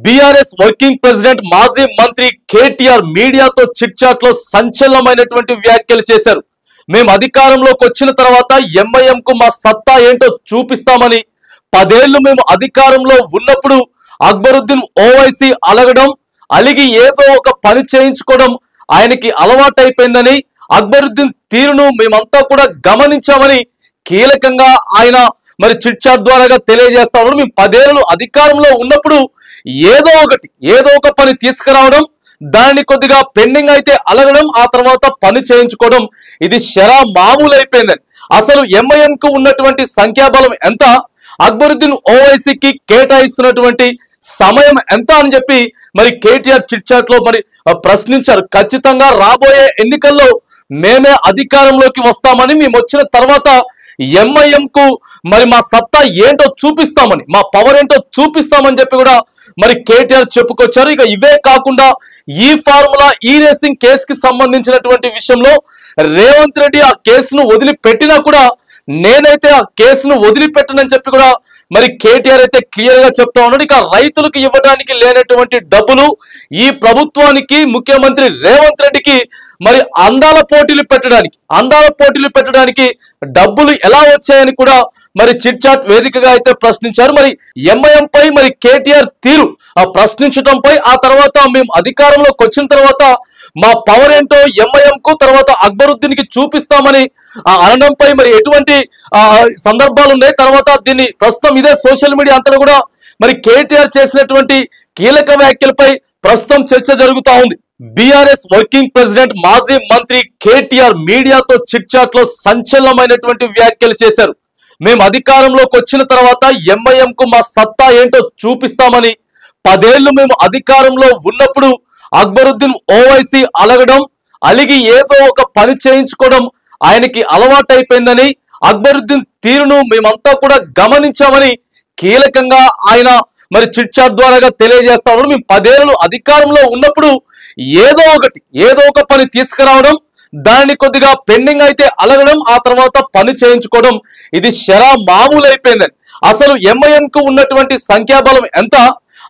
BRS working president మాజీ మంత్రి కేటీఆర్ మీడియాతో చిట్ చాట్ లో సంచలనమైనటువంటి వ్యాఖ్యలు చేశారు. మేము అధికారంలోకి వచ్చిన తర్వాత ఎంఐఎం కు మా సత్తా ఏంటో చూపిస్తామని, 10 ఏళ్లు మేము అధికారంలో ఉన్నప్పుడు అక్బరుద్దీన్ ఓవైసీ అలగడం, అలిగి ఏదో ఒక పని చేయించుకోవడం ఆయనకి అలవాటైపోయిందని, అక్బరుద్దీన్ తీరును మేమంతా కూడా గమనించామని కీలకంగా ఆయన చిట్ చాట్ ద్వారా తెలియజేస్తా ఉన్నాడు. మేము 10 ఏళ్ళు అధికారంలో ఉన్నప్పుడు ఏదో ఒక పని తీసుకురావడం, దాన్ని కొద్దిగా పెండింగ్ అయితే అలగడం, ఆ తర్వాత పని చేయించుకోవడం, ఇది శరా మామూలు అయిపోయిందని. అసలు ఎంఐఎం కు ఉన్నటువంటి సంఖ్యాబలం ఎంత, అక్బరుద్దీన్ ఓవైసీకి కేటాయిస్తున్నటువంటి సమయం ఎంత అని చెప్పి కేటీఆర్ చిట్ చాట్ లో ప్రశ్నించారు. ఖచ్చితంగా రాబోయే ఎన్నికల్లో మేమే అధికారంలోకి వస్తామని, మేము వచ్చిన తర్వాత ఎంఐఎం కు మా సత్తా ఏంటో చూపిస్తామని, మా పవర్ ఏంటో చూపిస్తామని చెప్పి కూడా కేటీఆర్ చెప్పుకొచ్చారు. ఇక ఇవే కాకుండా ఈ ఫార్ములా ఈ రేసింగ్ కేసుకి సంబంధించినటువంటి విషయంలో రేవంత్ రెడ్డి ఆ కేసును వదిలిపెట్టినా కూడా నేనైతే ఆ కేసును వదిలిపెట్టనని చెప్పి కూడా కేటీఆర్ అయితే క్లియర్ గా చెప్తా ఉన్నాడు. ఇక రైతులకు ఇవ్వడానికి లేనటువంటి డబ్బులు ఈ ప్రభుత్వానికి, ముఖ్యమంత్రి రేవంత్ రెడ్డికి అందాల పోటీలు పెట్టడానికి డబ్బులు ఎలా వచ్చాయని కూడా చిట్ చాట్ వేదికగా అయితే ప్రశ్నించారు. ఎంఐఎం పై కేటీఆర్ తీరు ఆ ప్రశ్నించడంపై, ఆ తర్వాత మేము అధికారంలోకి వచ్చిన తర్వాత మా పవర్ ఏంటో ఎంఐఎం కు, తర్వాత అక్బరుద్దీన్ కి చూపిస్తామని అనడంపై ఎటువంటి సందర్భాలు ఉన్నాయి, తర్వాత దీన్ని ప్రస్తుతం ఇదే సోషల్ మీడియా అంతా కూడా కేటీఆర్ చేసినటువంటి కీలక వ్యాఖ్యలపై ప్రస్తుతం చర్చ జరుగుతా ఉంది. బీఆర్ఎస్ వర్కింగ్ ప్రెసిడెంట్ మాజీ మంత్రి కేటీఆర్ మీడియాతో చిట్ చాట్ లో సంచలనమైనటువంటి వ్యాఖ్యలు చేశారు. మేము అధికారంలోకి వచ్చిన తర్వాత ఎంఐఎం కు మా సత్తా ఏంటో చూపిస్తామని, 10 ఏళ్లు మేము అధికారంలో ఉన్నప్పుడు అక్బరుద్దీన్ ఓవైసీ అలగడం, అలిగి ఏదో ఒక పని చేయించుకోవడం ఆయనకి అలవాటైపోయిందని, అక్బరుద్దీన్ తీరును మేమంతా కూడా గమనించామని కీలకంగా ఆయన చిట్ చాట్ ద్వారా తెలియజేస్తా ఉన్నాడు. మేము 10 ఏళ్ళు అధికారంలో ఉన్నప్పుడు ఏదో ఒక పని తీసుకురావడం, దాన్ని కొద్దిగా పెండింగ్ అయితే అలగడం, ఆ తర్వాత పని చేయించుకోవడం, ఇది శరా మామూలు అయిపోయిందని. అసలు ఎంఐఎం కు ఉన్నటువంటి సంఖ్యాబలం ఎంత,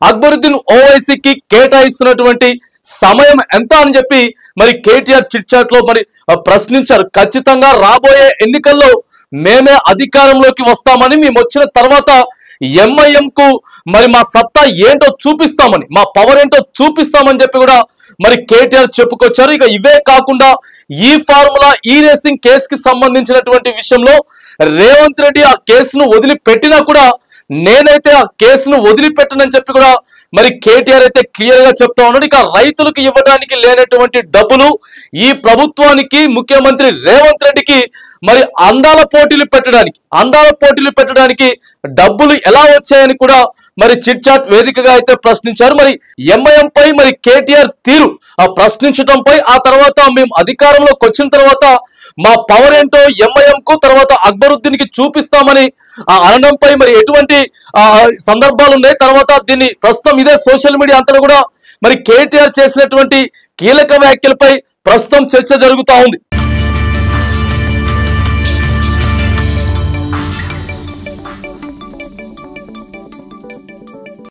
అక్బరుద్దీన్ ఓవైసీకి కేటాయిస్తున్నటువంటి సమయం ఎంత అని చెప్పి కేటీఆర్ చిట్ చాట్ లో ప్రశ్నించారు. ఖచ్చితంగా రాబోయే ఎన్నికల్లో మేమే అధికారంలోకి వస్తామని, మేము వచ్చిన తర్వాత ఎంఐఎం కు మా సత్తా ఏంటో చూపిస్తామని, మా పవర్ ఏంటో చూపిస్తామని చెప్పి కూడా కేటీఆర్ చెప్పుకొచ్చారు. ఇక ఇవే కాకుండా ఈ ఫార్ములా ఈ రేసింగ్ కేసుకి సంబంధించినటువంటి విషయంలో రేవంత్ రెడ్డి ఆ కేసును వదిలిపెట్టినా కూడా నేనైతే ఆ కేసును వదిలిపెట్టనని చెప్పి కూడా కేటీఆర్ అయితే క్లియర్ గా చెప్తా ఉన్నాడు. ఇక రైతులకు ఇవ్వడానికి లేనటువంటి డబ్బులు ఈ ప్రభుత్వానికి, ముఖ్యమంత్రి రేవంత్ రెడ్డికి అందాల పోటీలు పెట్టడానికి డబ్బులు ఎలా వచ్చాయని కూడా చిట్ చాట్ వేదికగా అయితే ప్రశ్నించారు. ఎంఐఎం పై కేటీఆర్ తీరు ఆ ప్రశ్నించడంపై, ఆ తర్వాత మేము అధికారంలోకి వచ్చిన తర్వాత మా పవర్ ఏంటో ఎంఐఎం కు, తర్వాత అక్బరుద్దీన్ కి చూపిస్తామని అనడంపై ఎటువంటి సందర్భాలు ఉన్నాయి, తర్వాత దీన్ని ప్రస్తుతం ఇదే సోషల్ మీడియా అంతా కూడా కేటీఆర్ చేసినటువంటి కీలక వ్యాఖ్యలపై ప్రస్తుతం చర్చ జరుగుతా ఉంది.